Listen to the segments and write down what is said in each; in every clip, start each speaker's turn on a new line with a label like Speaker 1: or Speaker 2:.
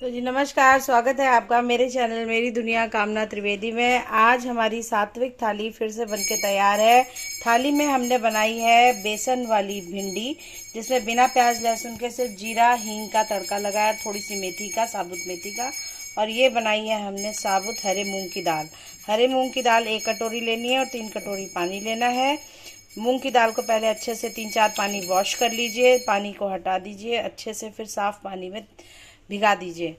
Speaker 1: तो जी नमस्कार, स्वागत है आपका मेरे चैनल मेरी दुनिया कामना त्रिवेदी में। आज हमारी सात्विक थाली फिर से बनके तैयार है। थाली में हमने बनाई है बेसन वाली भिंडी, जिसमें बिना प्याज लहसुन के सिर्फ जीरा हींग का तड़का लगाया, थोड़ी सी मेथी का, साबुत मेथी का। और ये बनाई है हमने साबुत हरे मूंग की दाल। हरे मूंग की दाल 1 कटोरी लेनी है और 3 कटोरी पानी लेना है। मूंग की दाल को पहले अच्छे से 3-4 पानी वॉश कर लीजिए, पानी को हटा दीजिए अच्छे से, फिर साफ पानी में भिगा दीजिए।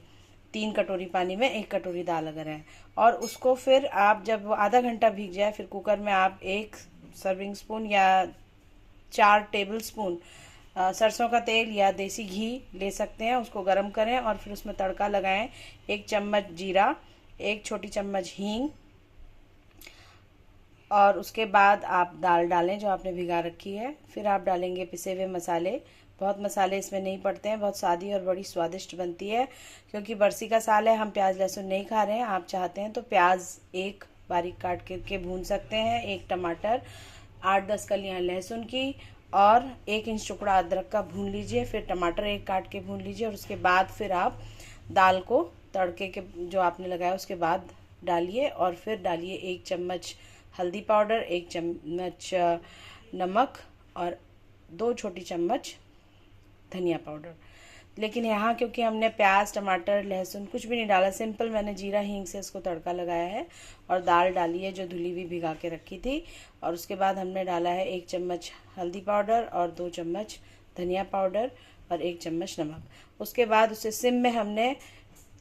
Speaker 1: 3 कटोरी पानी में 1 कटोरी दाल अगर है, और उसको फिर आप जब वो आधा घंटा भीग जाए, फिर कुकर में आप 1 सर्विंग स्पून या 4 टेबल स्पून सरसों का तेल या देसी घी ले सकते हैं। उसको गर्म करें और फिर उसमें तड़का लगाएं। 1 चम्मच जीरा, 1 छोटी चम्मच हींग, और उसके बाद आप दाल डालें जो आपने भिगा रखी है। फिर आप डालेंगे पिसे हुए मसाले। बहुत मसाले इसमें नहीं पड़ते हैं, बहुत सादी और बड़ी स्वादिष्ट बनती है। क्योंकि बरसी का साल है, हम प्याज लहसुन नहीं खा रहे हैं। आप चाहते हैं तो प्याज एक बारीक काट के भून सकते हैं, 1 टमाटर, 8-10 कलियां लहसुन की, और 1 इंच टुकड़ा अदरक का भून लीजिए। फिर टमाटर एक काट के भून लीजिए, और उसके बाद फिर आप दाल को तड़के के जो आपने लगाया उसके बाद डालिए। और फिर डालिए 1 चम्मच हल्दी पाउडर, 1 चम्मच नमक, और 2 छोटी चम्मच धनिया पाउडर। लेकिन यहाँ क्योंकि हमने प्याज टमाटर लहसुन कुछ भी नहीं डाला, सिंपल मैंने जीरा हींग से इसको तड़का लगाया है। और दाल डाली है जो धुली हुई भिगा के रखी थी। और उसके बाद हमने डाला है 1 चम्मच हल्दी पाउडर और 2 चम्मच धनिया पाउडर और 1 चम्मच नमक। उसके बाद उसे सिम में हमने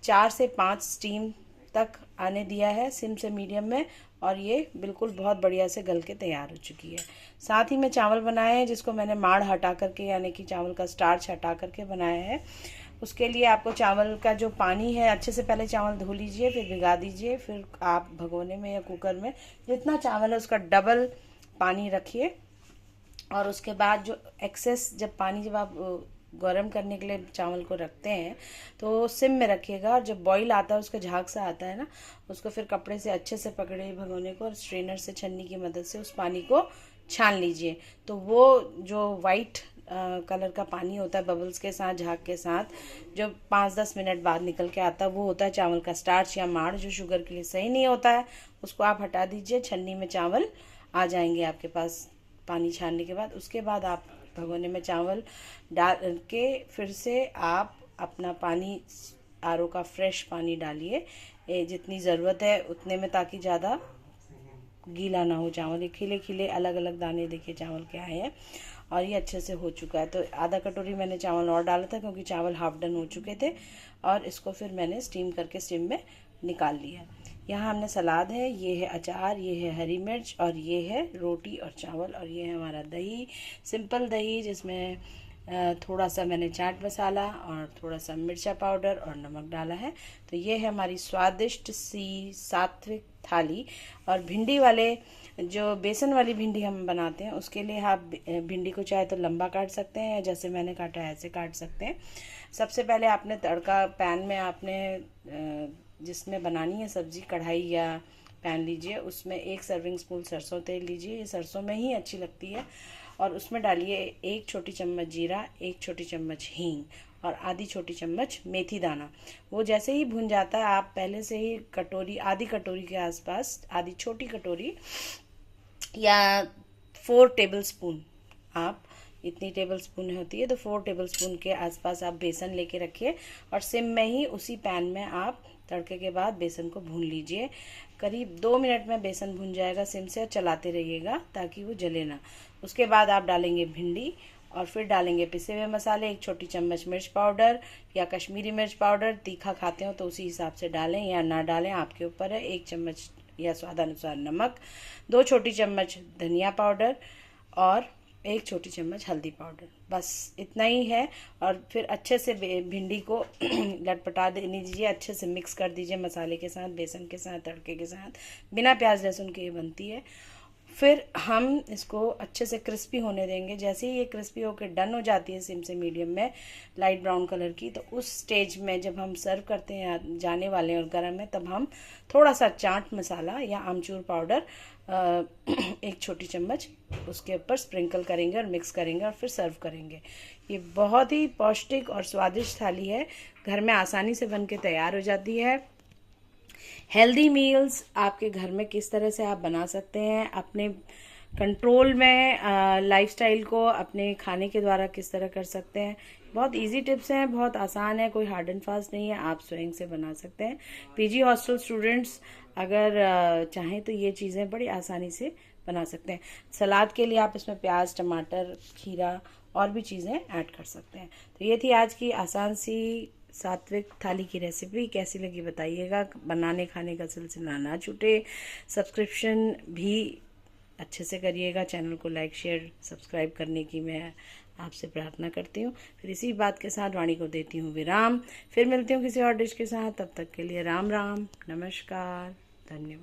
Speaker 1: 4 से 5 स्टीम तक आने दिया है, सिम से मीडियम में। और ये बिल्कुल बहुत बढ़िया से गल के तैयार हो चुकी है। साथ ही में चावल बनाए हैं, जिसको मैंने माड़ हटा करके यानी कि चावल का स्टार्च हटा करके बनाया है। उसके लिए आपको चावल का जो पानी है, अच्छे से पहले चावल धो लीजिए, फिर भिगा दीजिए। फिर आप भगोने में या कुकर में जितना चावल है उसका डबल पानी रखिए। और उसके बाद जो एक्सेस जब पानी जब आप गर्म करने के लिए चावल को रखते हैं तो सिम में रखिएगा। और जब बॉईल आता है, उसका झाग सा आता है ना, उसको फिर कपड़े से अच्छे से पकड़े भगोने को, और स्ट्रेनर से छन्नी की मदद से उस पानी को छान लीजिए। तो वो जो वाइट कलर का पानी होता है बबल्स के साथ, झाग के साथ, जो 5-10 मिनट बाद निकल के आता है, वो होता है चावल का स्टार्च या माड़, जो शुगर के लिए सही नहीं होता है। उसको आप हटा दीजिए। छन्नी में चावल आ जाएंगे आपके पास पानी छानने के बाद। उसके बाद आप भगोने में चावल डाल के फिर से आप अपना पानी आरओ का फ्रेश पानी डालिए, जितनी ज़रूरत है उतने में, ताकि ज़्यादा गीला ना हो चावल। ये खिले खिले अलग अलग दाने देखिए चावल के आए हैं, और ये अच्छे से हो चुका है। तो आधा कटोरी मैंने चावल और डाला था, क्योंकि चावल हाफ डन हो चुके थे। और इसको फिर मैंने स्टीम करके स्टीम में निकाल लिया। यहाँ हमने सलाद है, ये है अचार, ये है हरी मिर्च, और ये है रोटी और चावल, और ये है हमारा दही, सिंपल दही, जिसमें थोड़ा सा मैंने चाट मसाला और थोड़ा सा मिर्चा पाउडर और नमक डाला है। तो ये है हमारी स्वादिष्ट सी सात्विक थाली। और भिंडी वाले जो बेसन वाली भिंडी हम बनाते हैं, उसके लिए आप भिंडी को चाहे तो लंबा काट सकते हैं, या जैसे मैंने काटा है ऐसे काट सकते हैं। सबसे पहले आपने तड़का पैन में आपने जिसमें बनानी है सब्जी, कढ़ाई या पैन लीजिए, उसमें 1 सर्विंग स्पून सरसों तेल लीजिए, ये सरसों में ही अच्छी लगती है। और उसमें डालिए 1 छोटी चम्मच जीरा, 1 छोटी चम्मच हींग, और आधी छोटी चम्मच मेथी दाना। वो जैसे ही भुन जाता है, आप पहले से ही कटोरी, आधी कटोरी के आसपास, आधी छोटी कटोरी या 4 टेबल स्पून, आप इतनी टेबल स्पून होती है तो 4 टेबल स्पून के आसपास आप बेसन लेके रखिए। और सिम में ही उसी पैन में आप तड़के के बाद बेसन को भून लीजिए। करीब 2 मिनट में बेसन भून जाएगा सिम से, और चलाते रहिएगा ताकि वो जले ना। उसके बाद आप डालेंगे भिंडी, और फिर डालेंगे पिसे हुए मसाले, 1 छोटी चम्मच मिर्च पाउडर या कश्मीरी मिर्च पाउडर, तीखा खाते हो तो उसी हिसाब से डालें या ना डालें, आपके ऊपर है। 1 चम्मच या स्वादानुसार नमक, 2 छोटी चम्मच धनिया पाउडर, और 1 छोटी चम्मच हल्दी पाउडर, बस इतना ही है। और फिर अच्छे से भिंडी को लटपटा देने दीजिए, अच्छे से मिक्स कर दीजिए मसाले के साथ, बेसन के साथ, तड़के के साथ। बिना प्याज लहसुन के ये बनती है। फिर हम इसको अच्छे से क्रिस्पी होने देंगे। जैसे ही ये क्रिस्पी होकर डन हो जाती है सिम से मीडियम में लाइट ब्राउन कलर की, तो उस स्टेज में जब हम सर्व करते हैं जाने वाले हैं और गर्म है, तब हम थोड़ा सा चाट मसाला या आमचूर पाउडर 1 छोटी चम्मच उसके ऊपर स्प्रिंकल करेंगे और मिक्स करेंगे और फिर सर्व करेंगे। ये बहुत ही पौष्टिक और स्वादिष्ट थाली है, घर में आसानी से बन के तैयार हो जाती है। हेल्दी मील्स आपके घर में किस तरह से आप बना सकते हैं, अपने कंट्रोल में लाइफस्टाइल को अपने खाने के द्वारा किस तरह कर सकते हैं। बहुत इजी टिप्स हैं, बहुत आसान है, कोई हार्ड एंड फास्ट नहीं है, आप स्वयं से बना सकते हैं। पीजी हॉस्टल स्टूडेंट्स अगर चाहें तो ये चीज़ें बड़ी आसानी से बना सकते हैं। सलाद के लिए आप इसमें प्याज, टमाटर, खीरा और भी चीज़ें ऐड कर सकते हैं। तो ये थी आज की आसान सी सात्विक थाली की रेसिपी। कैसी लगी बताइएगा, बनाने खाने का सिलसिला ना छूटे। सब्सक्रिप्शन भी अच्छे से करिएगा, चैनल को लाइक शेयर सब्सक्राइब करने की मैं आपसे प्रार्थना करती हूँ। फिर इसी बात के साथ वाणी को देती हूँ विराम। फिर मिलती हूँ किसी और डिश के साथ, तब तक के लिए राम राम, नमस्कार, धन्यवाद।